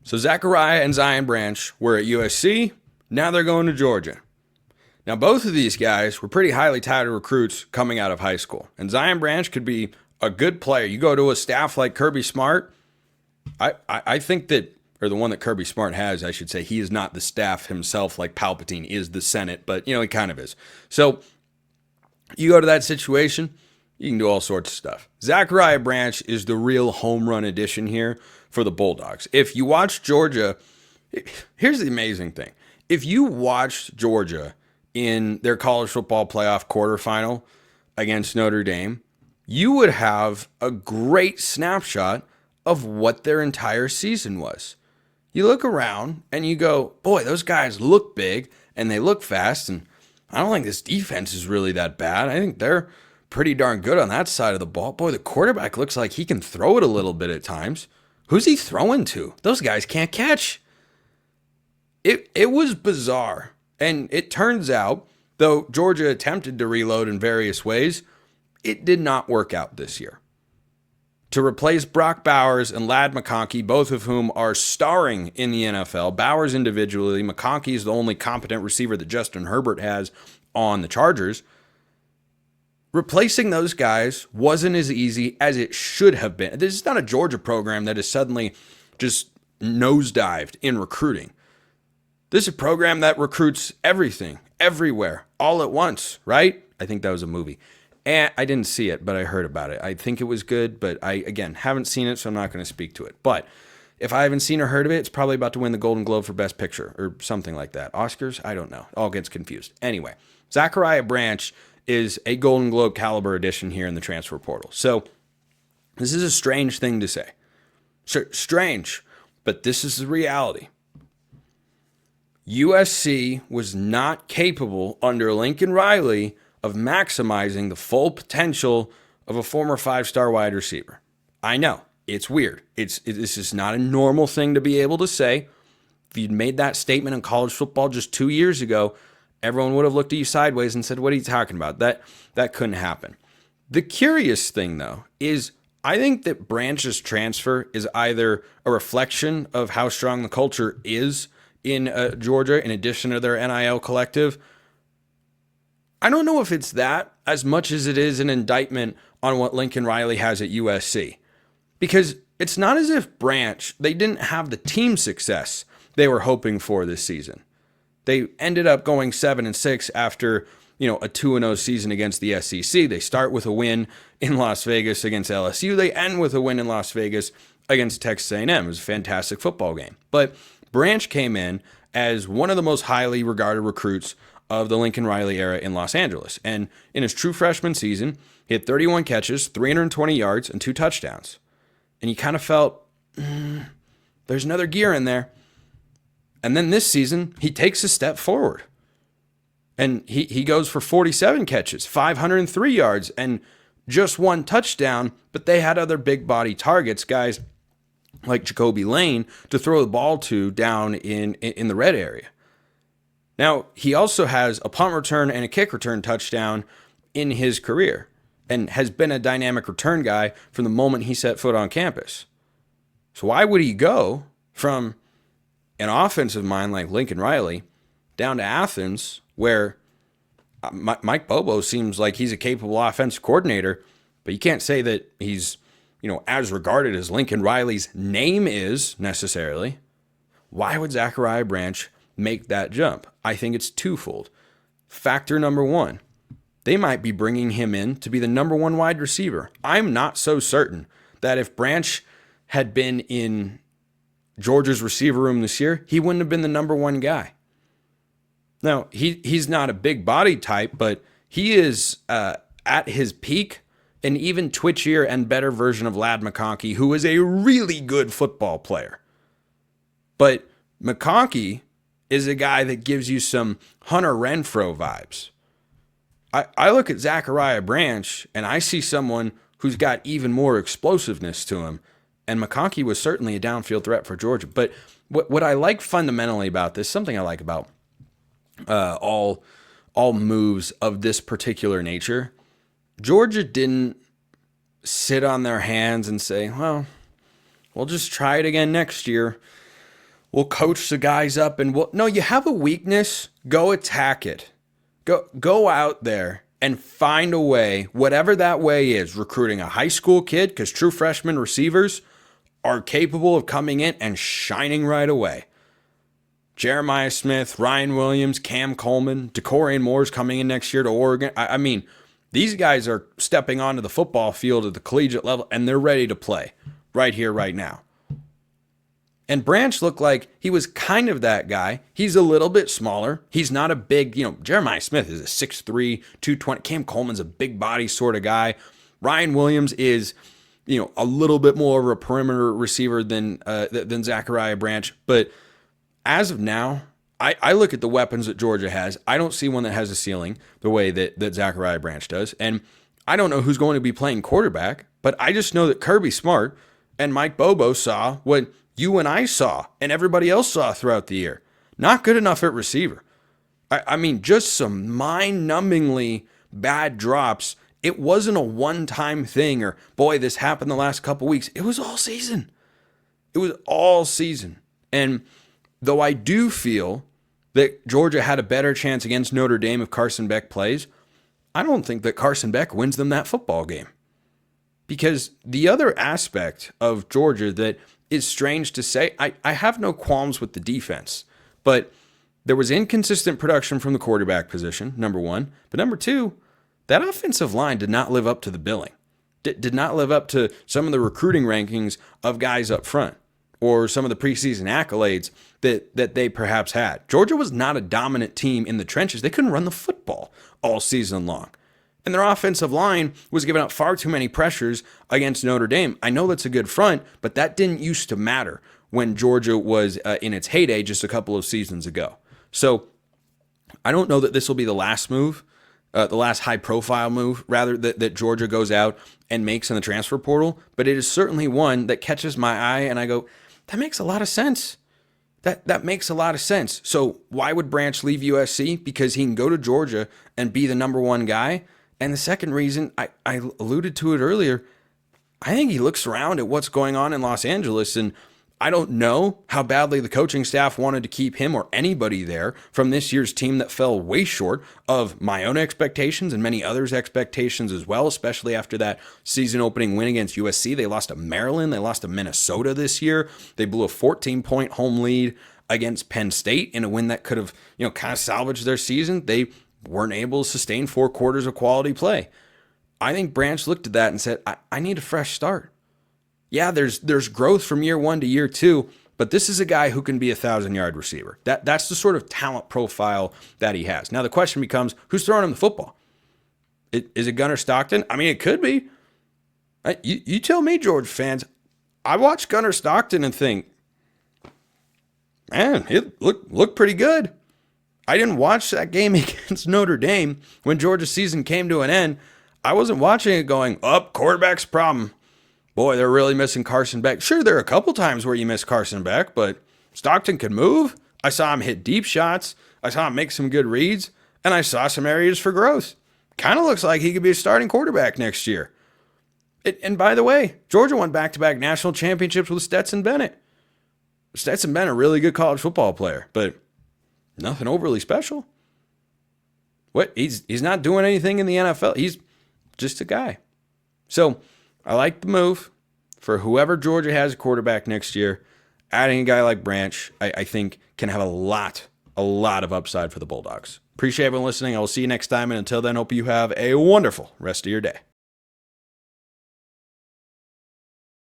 So Zachariah and Zion Branch were at USC. Now they're going to Georgia. Now, both of these guys were pretty highly touted recruits coming out of high school. And Zion Branch could be a good player. You go to a staff like Kirby Smart, I think that, or the one that Kirby Smart has, I should say, he is not the staff himself like Palpatine is the Senate, but, he kind of is. So you go to that situation, you can do all sorts of stuff. Zachariah Branch is the real home run addition here for the Bulldogs. If you watch Georgia, here's the amazing thing. If you watched Georgia in their college football playoff quarterfinal against Notre Dame, you would have a great snapshot of what their entire season was. You look around and you go, boy, those guys look big and they look fast, and I don't think this defense is really that bad. I think they're pretty darn good on that side of the ball. Boy, the quarterback looks like he can throw it a little bit at times. Who's he throwing to? Those guys can't catch. It was bizarre. And it turns out, though Georgia attempted to reload in various ways, it did not work out this year. To replace Brock Bowers and Ladd McConkey, both of whom are starring in the NFL, Bowers individually, McConkey is the only competent receiver that Justin Herbert has on the Chargers. Replacing those guys wasn't as easy as it should have been. This is not a Georgia program that has suddenly just nosedived in recruiting. This is a program that recruits everything, everywhere, all at once, right? I think that was a movie. And I didn't see it, but I heard about it. I think it was good, but I, again, haven't seen it, so I'm not going to speak to it. But if I haven't seen or heard of it, it's probably about to win the Golden Globe for Best Picture or something like that. Oscars? I don't know. All gets confused. Anyway, Zachariah Branch is a Golden Globe caliber addition here in the transfer portal. So this is a strange thing to say. Strange, but this is the reality. USC was not capable under Lincoln Riley of maximizing the full potential of a former 5-star wide receiver. I know, it's weird. This is not a normal thing to be able to say. If you'd made that statement in college football just 2 years ago, everyone would have looked at you sideways and said, what are you talking about? That couldn't happen. The curious thing, though, is I think that Branch's transfer is either a reflection of how strong the culture is in Georgia, in addition to their NIL collective. I don't know if it's that as much as it is an indictment on what Lincoln Riley has at USC. Because it's not as if Branch, they didn't have the team success they were hoping for this season. They ended up going 7-6 after, a 2-0 season against the SEC. They start with a win in Las Vegas against LSU. They end with a win in Las Vegas against Texas A&M. It was a fantastic football game. But Branch came in as one of the most highly regarded recruits of the Lincoln Riley era in Los Angeles. And in his true freshman season, he had 31 catches, 320 yards, and 2 touchdowns. And you kind of felt, there's another gear in there. And then this season, he takes a step forward. And he goes for 47 catches, 503 yards, and just 1 touchdown. But they had other big body targets, guys like Jacoby Lane, to throw the ball to down in the red area. Now, he also has a punt return and a kick return touchdown in his career and has been a dynamic return guy from the moment he set foot on campus. So why would he go from an offensive mind like Lincoln Riley down to Athens, where Mike Bobo seems like he's a capable offensive coordinator, but you can't say that he's, as regarded as Lincoln Riley's name is necessarily. Why would Zachariah Branch make that jump? I think it's twofold. Factor number one, they might be bringing him in to be the number 1 wide receiver. I'm not so certain that if Branch had been in Georgia's receiver room this year, he wouldn't have been the number 1 guy. Now, he's not a big body type, but he is at his peak an even twitchier and better version of Ladd McConkey, who is a really good football player. But McConkey is a guy that gives you some Hunter Renfrow vibes. I look at Zachariah Branch, and I see someone who's got even more explosiveness to him. And McConkey was certainly a downfield threat for Georgia. But what I like fundamentally about this, something I like about all moves of this particular nature, Georgia didn't sit on their hands and say, well, we'll just try it again next year. we'll coach the guys up and no, you have a weakness, go attack it. Go out there and find a way, whatever that way is, recruiting a high school kid, because true freshman receivers are capable of coming in and shining right away. Jeremiah Smith, Ryan Williams, Cam Coleman, DeCorian Moore's coming in next year to Oregon. I mean, these guys are stepping onto the football field at the collegiate level, and they're ready to play right here, right now. And Branch looked like he was kind of that guy. He's a little bit smaller. He's not a big, Jeremiah Smith is a 6'3", 220. Cam Coleman's a big body sort of guy. Ryan Williams is, a little bit more of a perimeter receiver than Zachariah Branch. But as of now, I look at the weapons that Georgia has. I don't see one that has a ceiling the way that Zachariah Branch does. And I don't know who's going to be playing quarterback, but I just know that Kirby Smart and Mike Bobo saw what you and I saw and everybody else saw throughout the year. Not good enough at receiver. I mean, just some mind-numbingly bad drops. It wasn't a one-time thing or, boy, this happened the last couple weeks. It was all season. It was all season. And though I do feel that Georgia had a better chance against Notre Dame if Carson Beck plays, I don't think that Carson Beck wins them that football game. Because the other aspect of Georgia that is strange to say, I have no qualms with the defense, but there was inconsistent production from the quarterback position, number one. But number two, that offensive line did not live up to the billing. Did not live up to some of the recruiting rankings of guys up front or some of the preseason accolades that they perhaps had. Georgia was not a dominant team in the trenches. They couldn't run the football all season long. And their offensive line was giving up far too many pressures against Notre Dame. I know that's a good front, but that didn't used to matter when Georgia was in its heyday just a couple of seasons ago. So I don't know that this will be the last move, the last high-profile move, rather, that Georgia goes out and makes in the transfer portal, but it is certainly one that catches my eye, and I go, that makes a lot of sense. That makes a lot of sense. So why would Branch leave USC? Because he can go to Georgia and be the number one guy. And the second reason, I alluded to it earlier, I think he looks around at what's going on in Los Angeles, and I don't know how badly the coaching staff wanted to keep him or anybody there from this year's team that fell way short of my own expectations and many others' expectations as well, especially after that season-opening win against USC. They lost to Maryland. They lost to Minnesota this year. They blew a 14-point home lead against Penn State in a win that could have, kind of salvaged their season. They weren't able to sustain 4 quarters of quality play. I think Branch looked at that and said, I need a fresh start. Yeah, there's growth from year 1 to year 2, but this is a guy who can be a 1,000-yard receiver. That's the sort of talent profile that he has. Now the question becomes, who's throwing him the football? Is it Gunnar Stockton? I mean, it could be. You tell me, Georgia fans. I watch Gunnar Stockton and think, man, it looked pretty good. I didn't watch that game against Notre Dame when Georgia's season came to an end. I wasn't watching it going, quarterback's problem. Boy, they're really missing Carson Beck. Sure, there are a couple times where you miss Carson Beck, but Stockton can move. I saw him hit deep shots. I saw him make some good reads, and I saw some areas for growth. Kind of looks like he could be a starting quarterback next year. And by the way, Georgia won back-to-back national championships with Stetson Bennett. Stetson Bennett, a really good college football player, but nothing overly special. What? He's not doing anything in the NFL. He's just a guy. So I like the move for whoever Georgia has a quarterback next year. Adding a guy like Branch, I think, can have a lot of upside for the Bulldogs. Appreciate everyone listening. I will see you next time. And until then, hope you have a wonderful rest of your day.